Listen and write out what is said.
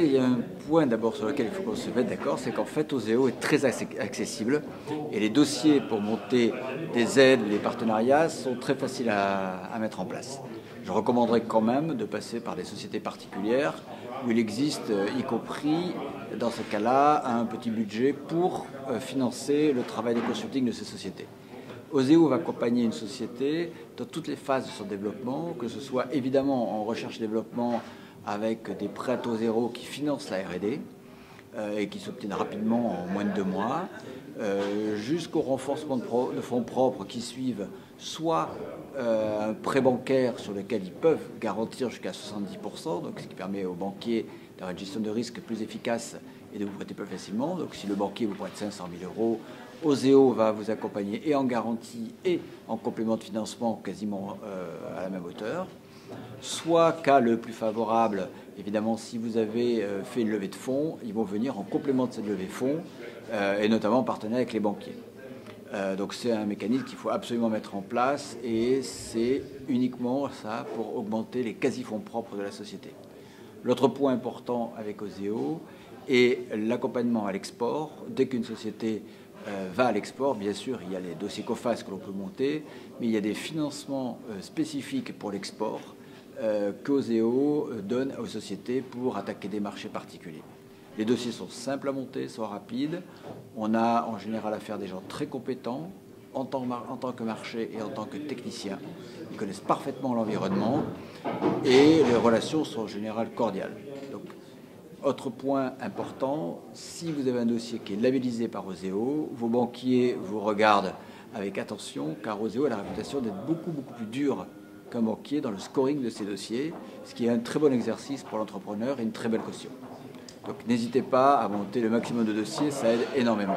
société, il y a un point d'abord sur lequel il faut qu'on se mette d'accord, c'est qu'en fait Oseo est très accessible et les dossiers pour monter des aides, des partenariats sont très faciles à mettre en place. Je recommanderais quand même de passer par des sociétés particulières où il existe, y compris dans ce cas-là, un petit budget pour financer le travail de consulting de ces sociétés. Oseo va accompagner une société dans toutes les phases de son développement, que ce soit évidemment en recherche et développement avec des prêts à taux zéro qui financent la R&D et qui s'obtiennent rapidement en moins de 2 mois, jusqu'au renforcement de fonds propres qui suivent soit un prêt bancaire sur lequel ils peuvent garantir jusqu'à 70%, donc ce qui permet aux banquiers d'avoir une gestion de risque plus efficace et de vous prêter plus facilement. Donc si le banquier vous prête 500 000 €, Oseo va vous accompagner et en garantie et en complément de financement quasiment à la même hauteur. Soit, cas le plus favorable, évidemment, si vous avez fait une levée de fonds, ils vont venir en complément de cette levée de fonds, et notamment en partenariat avec les banquiers. Donc c'est un mécanisme qu'il faut absolument mettre en place, et c'est uniquement ça pour augmenter les quasi-fonds propres de la société. L'autre point important avec Oseo est l'accompagnement à l'export. Dès qu'une société va à l'export, bien sûr, il y a les dossiers COFAS que l'on peut monter, mais il y a des financements spécifiques pour l'export qu'Oseo donne aux sociétés pour attaquer des marchés particuliers. Les dossiers sont simples à monter, sont rapides. On a en général affaire à des gens très compétents en tant que marché et en tant que techniciens. Ils connaissent parfaitement l'environnement et les relations sont en général cordiales. Donc, autre point important, si vous avez un dossier qui est labellisé par Oseo, vos banquiers vous regardent avec attention, car Oseo a la réputation d'être beaucoup plus dur qu'un banquier dans le scoring de ces dossiers, ce qui est un très bon exercice pour l'entrepreneur et une très belle caution. Donc n'hésitez pas à monter le maximum de dossiers, ça aide énormément.